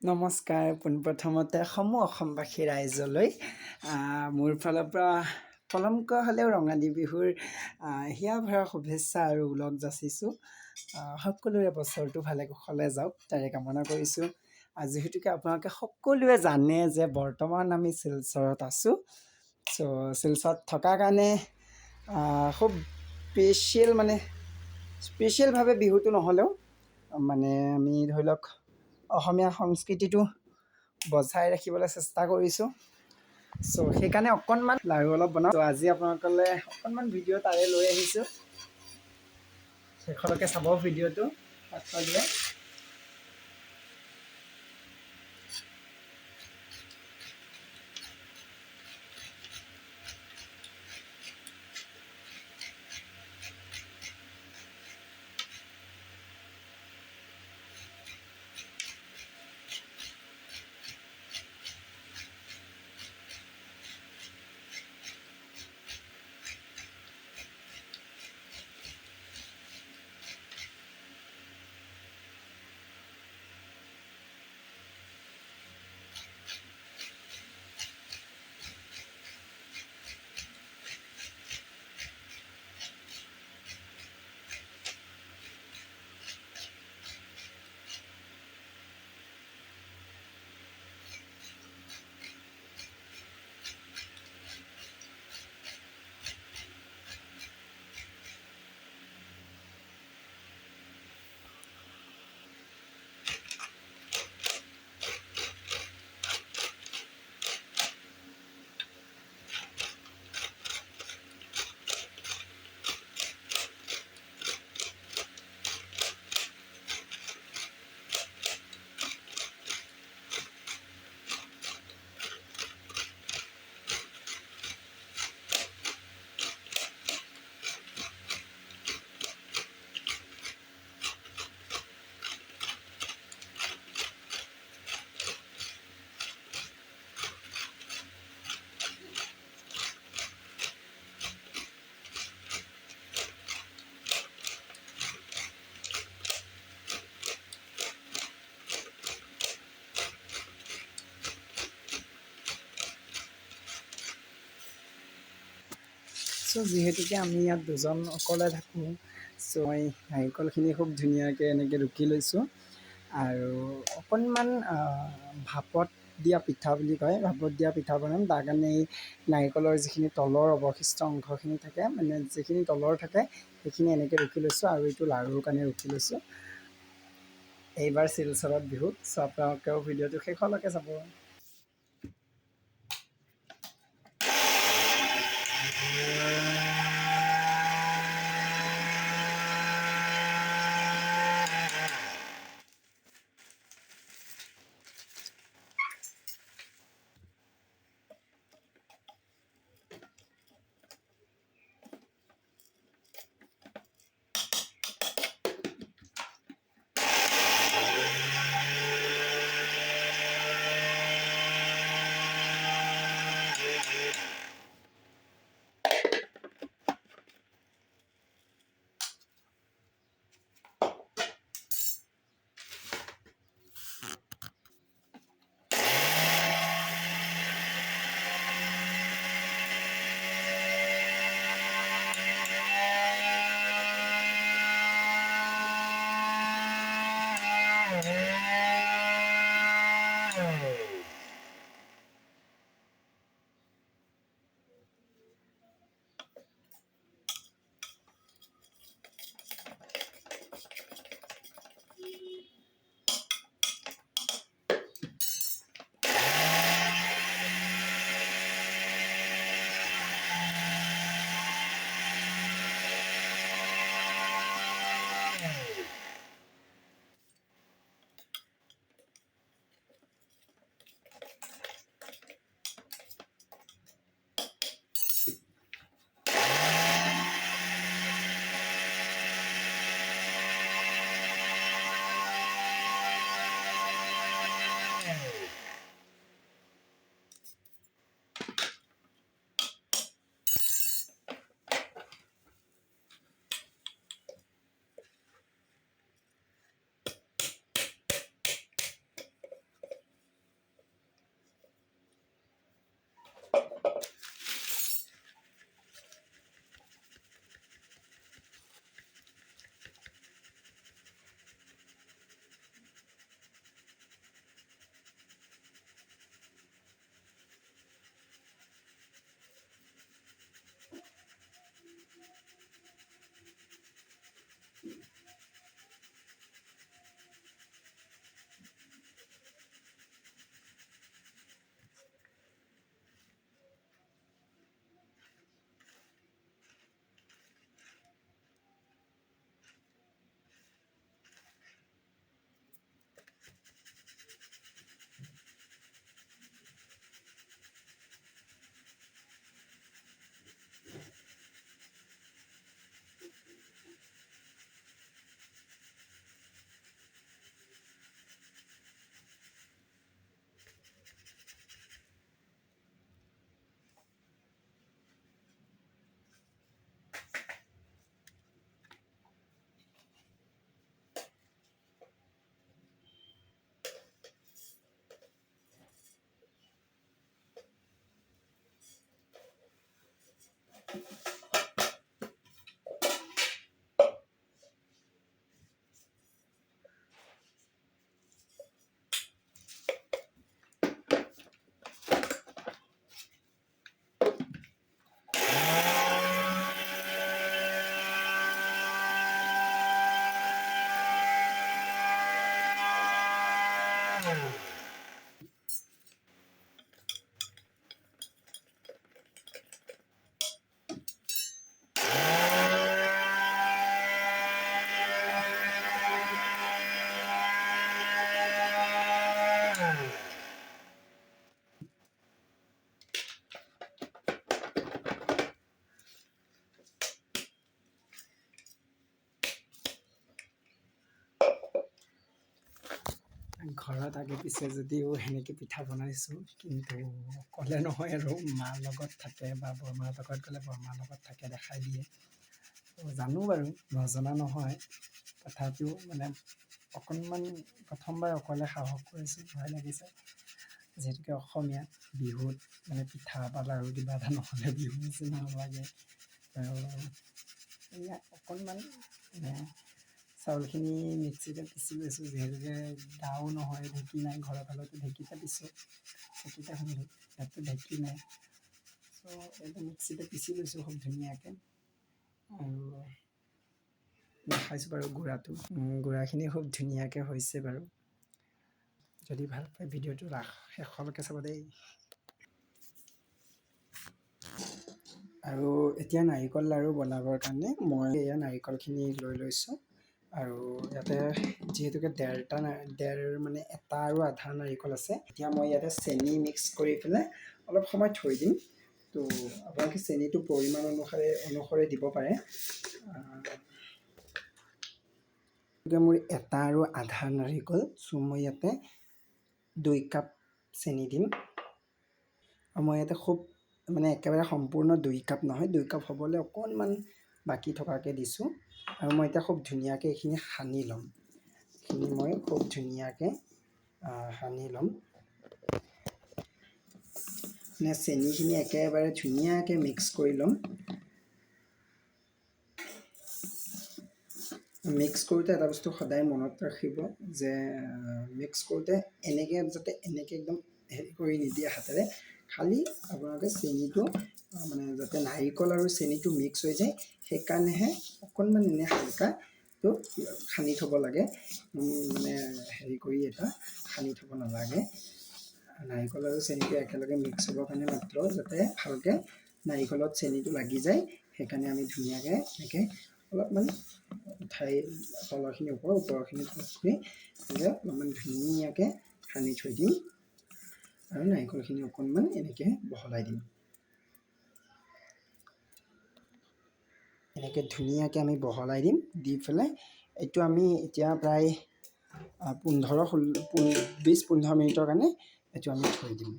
নমস্কাৰ পোনপ্ৰথমতে অসমবাসী ৰাইজলৈ মোৰ ফালৰ পৰা পলমকৈ হ'লেও ৰঙালী বিহুৰ হিয়া ভৰা শুভেচ্ছা আৰু ওলগ যাচিছোঁ। সকলোৰে বছৰটো ভালে কুশলে যাওক তাৰে কামনা কৰিছোঁ। যিহেতুকে আপোনালোকে সকলোৱে জানে যে বৰ্তমান আমি শিলচৰত আছোঁ। শিলচৰত থকাৰ কাৰণে খুব স্পেচিয়েলভাৱে বিহুটো নহ'লেও আমি ধৰি লওক অসমীয়া সংস্কৃতিটো বজাই ৰাখিবলৈ চেষ্টা কৰিছোঁ। সেইকাৰণে অকণমান লাড়ু অলপ বনাওঁ। আজি আপোনালোকলৈ অকণমান ভিডিঅ' তাৰে লৈ আহিছোঁ। শেষলৈকে চাব ভিডিঅ'টো পাছলৈ। যিহেতুকে আমি ইয়াত দুজন অকলে থাকোঁ, মই নাৰিকলখিনি খুব ধুনীয়াকৈ এনেকৈ ৰুকি লৈছোঁ আৰু অকণমান ভাপত দিয়া পিঠা বুলি কয়, ভাপত দিয়া পিঠা বনাম। তাৰ কাৰণে এই নাৰিকলৰ যিখিনি তলৰ অৱশিষ্ট অংশখিনি থাকে, যিখিনি তলৰ থাকে সেইখিনি এনেকৈ ৰুকি লৈছোঁ আৰু এইটো লাড়ুৰ কাৰণে ৰুকি লৈছোঁ। এইবাৰ শিলচৰত বিহু। আপোনালোকেও ভিডিঅ'টো শেষলৈকে চাব। ঘৰত আগে পিছে যদিও সেনেকৈ পিঠা বনাইছোঁ, কিন্তু অকলে নহয় আৰু মাৰ লগত থাকে বা বৰমাৰ লগত গ'লে বৰমাৰ লগত থাকে, দেখাই দিয়ে। জানো বাৰু, নজনা নহয়, তথাপিও মানে অকণমান প্ৰথমবাৰ অকলে সাহস কৰিছোঁ, ভয় লাগিছে। যিহেতুকে অসমীয়া, বিহুত মানে পিঠা বা লাড়ু কিবা এটা নহ'লে বিহু নিচিনা নালাগে। আৰু এয়া অকণমান মানে চাউলখিনি মিক্সিতে পিচি লৈছোঁ, যিহেতুকে গাঁও নহয়, ঢেঁকী নাই, ঘৰৰ ফালতো ঢেঁকীতে পিছোঁ, ঢেঁকীতে খুন্দোঁ, ইয়াততো ঢেঁকী নাই। চ' এইটো মিক্সিতে পিচি লৈছোঁ খুব ধুনীয়াকৈ। আৰু দেখাইছোঁ বাৰু গুড়াখিনি খুব ধুনীয়াকৈ হৈছে বাৰু। যদি ভাল পায় ভিডিঅ'টো শেষলৈকে চাব দেই। আৰু এতিয়া নাৰিকল লাড়ু বনাবৰ কাৰণে মই এয়া নাৰিকলখিনি লৈ লৈছোঁ। আৰু ইয়াতে যিহেতুকে এটা আৰু আধা নাৰিকল আছে, এতিয়া মই ইয়াতে চেনি মিক্স কৰি পেলাই অলপ সময় থৈ দিম। তো আপোনালোকে চেনিটো পৰিমাণ অনুসৰি দিব পাৰে। মোৰ এটা আৰু আধা নাৰিকল, চ' মই ইয়াতে 2 কাপ চেনি দিম। আৰু মই ইয়াতে খুব মানে একেবাৰে সম্পূৰ্ণ 2 কাপ নহয়, 2 কাপ হ'বলৈ অকণমান বাকী থকাকৈ দিছোঁ। আৰু মই এতিয়া খুব ধুনীয়াকৈ এইখিনি সানি ল'ম। মই খুব ধুনীয়াকৈ সানি ল'ম। মানে চেনিখিনি একেবাৰে ধুনীয়াকৈ মিক্স কৰি ল'ম। মিক্স কৰোঁতে এটা বস্তু সদায় মনত ৰাখিব যে মিক্স কৰোঁতে যাতে একদম হেৰি কৰি নিদিয়ে হাতেৰে, খালি আপোনালোকে চেনিটো মানে যাতে নাৰিকল আৰু চেনিটো মিক্স হৈ যায়, সেইকাৰণেহে অকণমান এনেই হালকাটো সানি থ'ব লাগে। মানে হেৰি কৰি সানি থ'ব নালাগে। নাৰিকল আৰু চেনিটো একেলগে মিক্স হ'বৰ কাৰণে মাত্ৰ যাতে ভালকৈ নাৰিকলত চেনিটো লাগি যায়, সেইকাৰণে আমি ধুনীয়াকৈ এনেকৈ অলপমান উঠাই তলৰখিনি ওপৰখিনি তল কৰি এনেকৈ অলপমান ধুনীয়াকৈ সানি থৈ দিম। আৰু নাৰিকলখিনি অকণমান এনেকৈ বহলাই দিম। এনেকৈ ধুনীয়াকৈ আমি বহলাই দিম। দি পেলাই এইটো আমি এতিয়া প্ৰায় 20-15 মিনিটৰ কাৰণে এইটো আমি থৈ দিম।